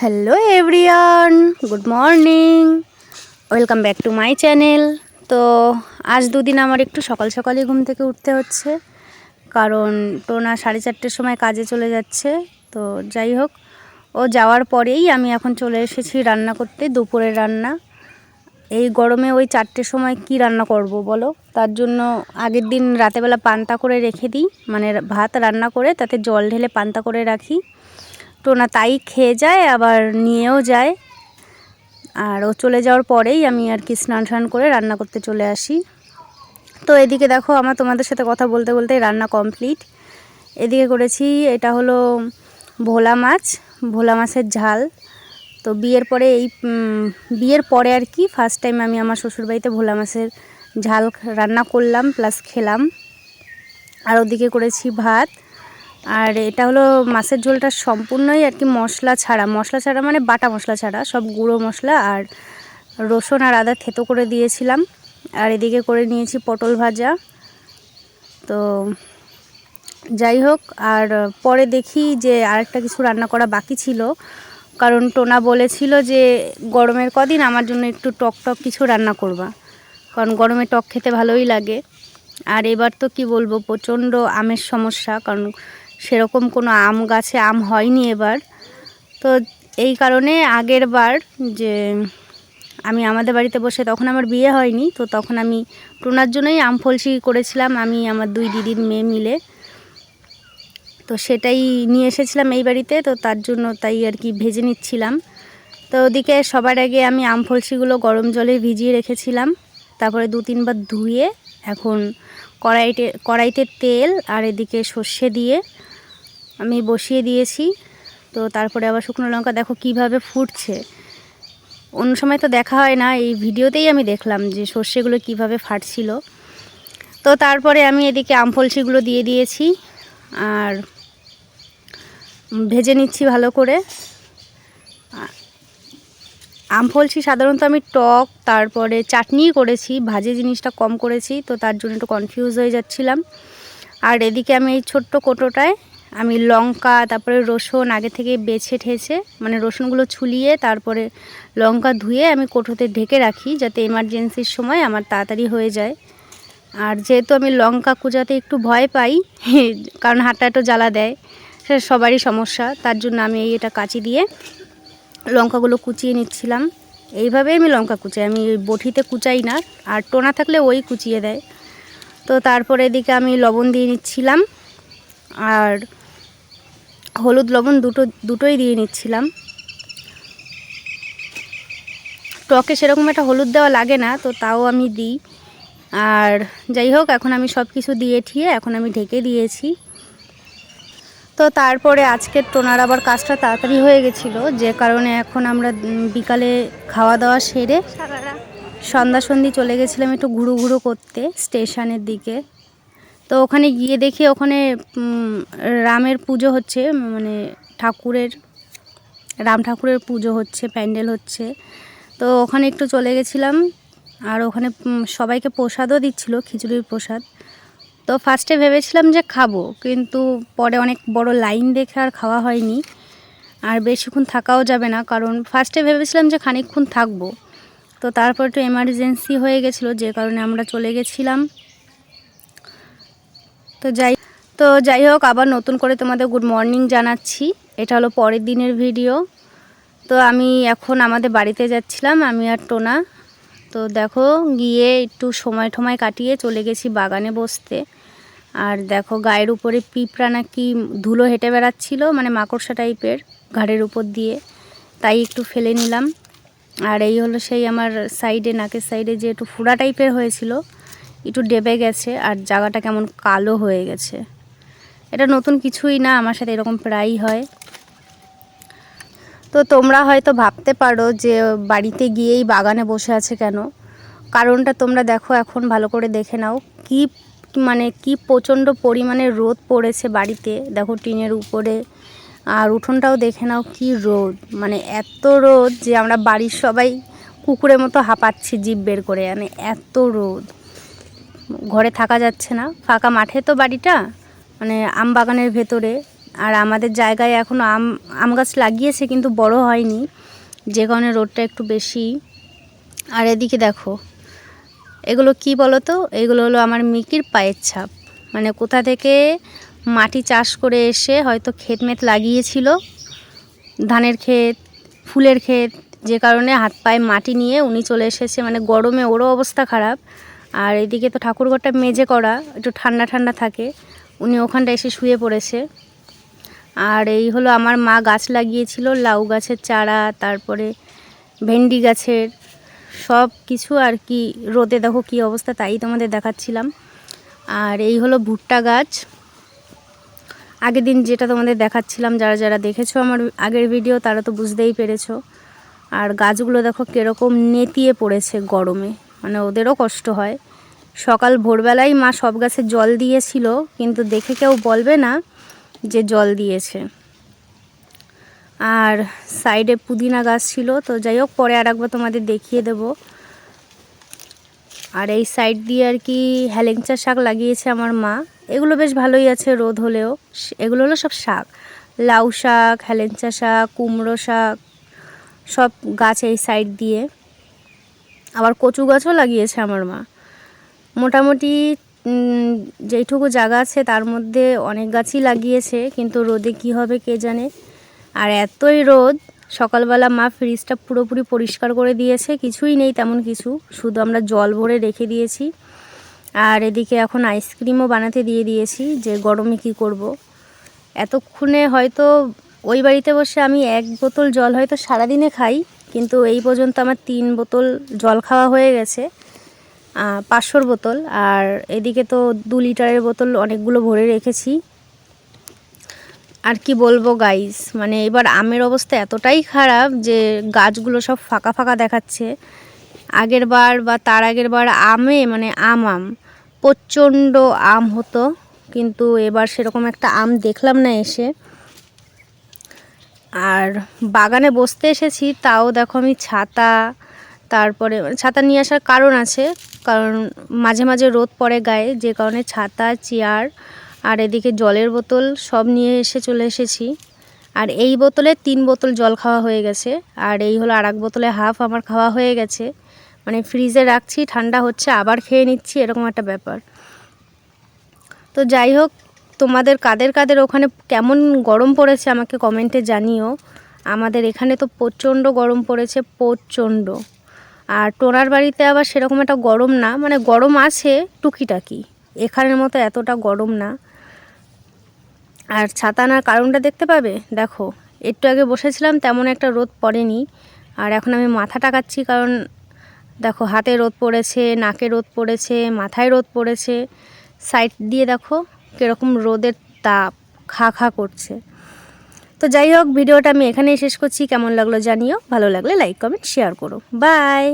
Hello everyone, good morning, welcome back to my channel. তো আজ দুদিন আমার একটু সকাল সকালই ঘুম থেকে উঠতে হচ্ছে, কারণ টোনা 4:30-র সময় কাজে চলে যাচ্ছে। তো যাই হোক, ও যাওয়ার পরেই আমি এখন চলে এসেছি রান্না করতে, দুপুরের রান্না। এই গরমে ওই 4টের সময় কি রান্না করব বলো? তার জন্য আগের দিন রাতেবেলা পান্তা করে রেখে দিই, মানে ভাত রান্না করে তাতে জল ঢেলে পান্তা করে রাখি। টোনা তাই খেয়ে যায়, আবার নিয়েও যায়। আর ও চলে যাওয়ার পরেই আমি আর কি স্নান করে রান্না করতে চলে আসি। তো এদিকে দেখো, আমার তোমাদের সাথে কথা বলতে বলতে রান্না কমপ্লিট। এদিকে করেছি, এটা হলো ভোলা মাছের ঝাল। তো বিয়ের পরে আর কি ফার্স্ট টাইম আমি আমার শ্বশুরবাড়িতে ভোলা মাছের ঝাল রান্না করলাম, প্লাস খেলাম। আর ওদিকে করেছি ভাত। আর এটা হলো মাছের ঝোলটা সম্পূর্ণই আর কি মশলা ছাড়া মানে বাটা মশলা ছাড়া, সব গুঁড়ো মশলা আর রসুন আর আদা থেতো করে দিয়েছিলাম। আর এদিকে করে নিয়েছি পটল ভাজা। তো যাই হোক, আর পরে দেখি যে আরেকটা কিছু রান্না করা বাকি ছিল, কারণ টোনা বলেছিল যে গরমের কদিন আমার জন্য একটু টক কিছু রান্না করবা, কারণ গরমে টক খেতে ভালোই লাগে। আর এবার তো কি বলবো, প্রচণ্ড আমের সমস্যা, কারণ সেরকম কোনো আম গাছে আম হয়নি এবার। তো এই কারণে আগের বার যে আমি আমাদের বাড়িতে বসে, তখন আমার বিয়ে হয়নি, তো তখন আমি টোনার জন্যই আম ফলসি করেছিলাম, আমি আমার 2 দিদির মেয়ে মিলে। তো সেটাই নিয়ে এসেছিলাম এই বাড়িতে, তো তার জন্য তাই আর কি ভেজে নিচ্ছিলাম। তো ওদিকে সবার আগে আমি আম ফলসিগুলো গরম জলে ভিজিয়ে রেখেছিলাম, তারপরে 2-3 বার ধুয়ে এখন কড়াইতে তেল আর এদিকে সর্ষে দিয়ে আমি বসিয়ে দিয়েছি। তো তারপরে আবার শুকনো লঙ্কা দেখো কিভাবে ফুটছে, অন্য সময় তো দেখা হয় না, এই ভিডিওতেই আমি দেখলাম যে সর্ষেগুলো কিভাবে ফাটছিল। তো তারপরে আমি এদিকে আম ফলসিগুলো দিয়ে দিয়েছি আর ভেজে নিচ্ছি ভালো করে। আম ফলসি সাধারণত আমি টক তারপরে চাটনি করেছি, ভাজে জিনিসটা কম করেছি, তো তার জন্য একটু কনফিউজ হয়ে যাচ্ছিলাম। আর এদিকে আমি এই ছোট্ট কোটোটায় আমি লঙ্কা তারপরে রসুন আগে থেকে বেছে ঠেছে, মানে রসুনগুলো ছুলিয়ে তারপরে লঙ্কা ধুয়ে আমি কোটোতে ঢেকে রাখি, যাতে এমার্জেন্সির সময় আমার তাড়াতাড়ি হয়ে যায়। আর যেহেতু আমি লঙ্কা কুচাতে একটু ভয় পাই, কারণ হাতটা একটু জ্বালা দেয়, সেটা সবারই সমস্যা, তার জন্য আমি এটা কাঁচি দিয়ে লঙ্কাগুলো কুচিয়ে নিচ্ছিলাম। এইভাবেই আমি লঙ্কা কুচাই, আমি বটিতে কুচাই না, আর টোনা থাকলে ওই কুচিয়ে দেয়। তো তারপরে এদিকে আমি লবণ দিয়ে নিচ্ছিলাম, আর হলুদ লবণ দুটোই দিয়ে নিচ্ছিলাম। টকে সেরকম একটা হলুদ দেওয়া লাগে না, তো তাও আমি দিই। আর যাই হোক, এখন আমি সব কিছু দিয়ে ঠিয়ে এখন আমি ঢেকে দিয়েছি। তো তারপরে আজকের টোনার আবার কাজটা তাড়াতাড়ি হয়ে গেছিলো, যে কারণে এখন আমরা বিকালে খাওয়া দাওয়া সেরে সন্ধ্যা চলে গেছিলাম একটু ঘুরু করতে স্টেশনের দিকে। তো ওখানে গিয়ে দেখি ওখানে রামের পুজো হচ্ছে, মানে রাম ঠাকুরের পুজো হচ্ছে, প্যান্ডেল হচ্ছে। তো ওখানে একটু চলে গেছিলাম, আর ওখানে সবাইকে প্রসাদও দিচ্ছিল, খিচুড়ির প্রসাদ। তো ফার্স্টে ভেবেছিলাম যে খাবো, কিন্তু পরে অনেক বড় লাইন দেখে আর খাওয়া হয়নি। আর বেশিক্ষণ থাকাও যাবে না, কারণ ফার্স্টে ভেবেছিলাম যে খানিকক্ষণ থাকবো, তো তারপর একটু এমার্জেন্সি হয়ে গেছিলো, যে কারণে আমরা চলে গেছিলাম। তো যাই হোক, আবার নতুন করে তোমাদের গুড মর্নিং জানাচ্ছি। এটা হলো পরের দিনের ভিডিও। তো আমি এখন আমাদের বাড়িতে যাচ্ছিলাম, আমি আর টোনা। তো দেখো, গিয়ে একটু সময় কাটিয়ে চলে গেছি বাগানে বসতে। আর দেখো, গায়ের উপরে পিঁপড়া নাকি ধুলো হেঁটে বেড়াচ্ছিল, মানে মাকড়সা টাইপের ঘাড়ের উপর দিয়ে, তাই একটু ফেলে নিলাম। আর এই হলো সেই আমার সাইডে, নাকের সাইডে যে একটু ফুড়া টাইপের হয়েছিল, একটু ডেবে গেছে, আর জায়গাটা কেমন কালো হয়ে গেছে। এটা নতুন কিছুই না, আমার সাথে এরকম প্রায়ই হয়। তো তোমরা হয়তো ভাবতে পারো যে বাড়িতে গিয়েই বাগানে বসে আছে কেন, কারণটা তোমরা দেখো, এখন ভালো করে দেখে নাও। কি প্রচণ্ড পরিমাণে রোদ পড়েছে বাড়িতে, দেখো টিনের উপরে, আর উঠোনটাও দেখে নাও কি রোদ, মানে এত রোদ যে আমরা বাড়ির সবাই কুকুরের মতো হাঁপাচ্ছি জিভ বের করে, মানে এত রোদ, ঘরে থাকা যাচ্ছে না। ফাঁকা মাঠে তো বাড়িটা, মানে আম বাগানের ভেতরে, আর আমাদের জায়গায় এখনও আম গাছ লাগিয়েছে কিন্তু বড় হয়নি, যে কারণে রোদটা একটু বেশি। আর এদিকে দেখো, এগুলো কি বলো তো, এগুলো হলো আমার মিকির পায়ের ছাপ। মানে কোথা থেকে মাটি চাষ করে এসে হয়তো ক্ষেত মেত লাগিয়েছিল, ধানের ক্ষেত, ফুলের ক্ষেত, যে কারণে হাত পায়ে মাটি নিয়ে উনি চলে এসেছে। মানে গরমে ওরও অবস্থা খারাপ। আর এদিকে তো ঠাকুরঘরটা মেজে করা, একটু ঠান্ডা ঠান্ডা থাকে, উনি ওখানটা এসে শুয়ে পড়েছে। আর এই হলো আমার মা গাছ লাগিয়েছিল, লাউ গাছের চারা, তারপরে ভেন্ডি গাছের, সব কিছু আর কি। রোদে দেখো কী অবস্থা, তাই তোমাদের দেখাচ্ছিলাম। আর এই হলো ভুট্টা গাছ, আগের দিন যেটা তোমাদের দেখাচ্ছিলাম, যারা যারা দেখেছো আমার আগের ভিডিও তারা তো বুঝতেই পেরেছো। আর গাছগুলো দেখো কীরকম নেতিয়ে পড়েছে গরমে, মানে ওদেরও কষ্ট হয়। সকাল ভোরবেলায় মা সব গাছে জল দিয়েছিল, কিন্তু দেখে কেউ বলবে না যে জল দিয়েছে। আর সাইডে পুদিনা গাছ ছিল, তো যাই হোক পরে আর একবার তোমাদের দেখিয়ে দেব। আর এই সাইড দিয়ে আর কি হেলেঞ্চা শাক লাগিয়েছে আমার মা। এগুলো বেশ ভালোই আছে রোদ হলেও। এগুলো হলো সব শাক, লাউ শাক, হেলেঞ্চা শাক, কুমড়ো শাক, সব গাছ এই সাইড দিয়ে। আবার কচু গাছও লাগিয়েছে আমার মা। মোটামুটি যেইটুকু জায়গা আছে তার মধ্যে অনেক গাছই লাগিয়েছে, কিন্তু রোদে কি হবে কে জানে। আর এতই রোদ, সকালবেলা মা ফ্রিজটা পুরোপুরি পরিষ্কার করে দিয়েছে, কিছুই নেই তেমন কিছু, শুধু আমরা জল ভরে রেখে দিয়েছি। আর এদিকে এখন আইসক্রিমও বানাতে দিয়ে দিয়েছি, যে গরমে কি করব। এতক্ষণে হয়তো ওই বাড়িতে বসে আমি 1 বোতল জল হয়তো সারাদিনে খাই, কিন্তু এই পর্যন্ত আমার 3 বোতল জল খাওয়া হয়ে গেছে, 500 বোতল। আর এদিকে তো 2 লিটারের বোতল অনেকগুলো ভরে রেখেছি। আর কি বলবো গাইস, মানে এবার আমের অবস্থা এতটাই খারাপ যে গাছগুলো সব ফাঁকা ফাঁকা দেখাচ্ছে। আগের বার বা তার আগের বার আমে মানে আম প্রচণ্ড আম হতো, কিন্তু এবার সেরকম একটা আম দেখলাম না এসে। আর বাগানে বসতে এসেছি, তাও দেখো আমি ছাতা, তারপরে ছাতা নিয়ে আসার কারণ আছে, কারণ মাঝে মাঝে রোদ পড়ে গায়ে, যে কারণে ছাতা, চেয়ার আর এদিকে জলের বোতল সব নিয়ে চলে এসেছি। আর এই বোতলে 3 বোতল জল খাওয়া হয়ে গেছে, আর এই হলো আর 1 বোতলে হাফ আমার খাওয়া হয়ে গেছে। মানে ফ্রিজে রাখছি, ঠান্ডা হচ্ছে, আবার খেয়ে নিচ্ছি, এরকম একটা ব্যাপার। তো যাই হোক, তোমাদের কাদের কাদের ওখানে কেমন গরম পড়েছে আমাকে কমেন্টে জানিও। আমাদের এখানে তো প্রচণ্ড গরম পড়েছে, প্রচণ্ড। আর টোনার বাড়িতে আবার সেরকম একটা গরম না, মানে গরম আছে টুকিটাকি, এখানের মতো এতটা গরম না। আর ছাতা আনার কারণটা দেখতে পাবে, দেখো একটু আগে বসেছিলাম তেমন একটা রোদ পড়েনি, আর এখন আমি মাথা টাকাচ্ছি, কারণ দেখো হাতে রোদ পড়েছে, নাকে রোদ পড়েছে, মাথায় রোদ পড়েছে, সাইড দিয়ে দেখো কীরকম রোদের তাপ খা খা করছে। তো যাই হোক, ভিডিওটা আমি এখানেই শেষ করছি। কেমন লাগলো জানিও, ভালো লাগলে লাইক কমেন্ট শেয়ার করো। বাই।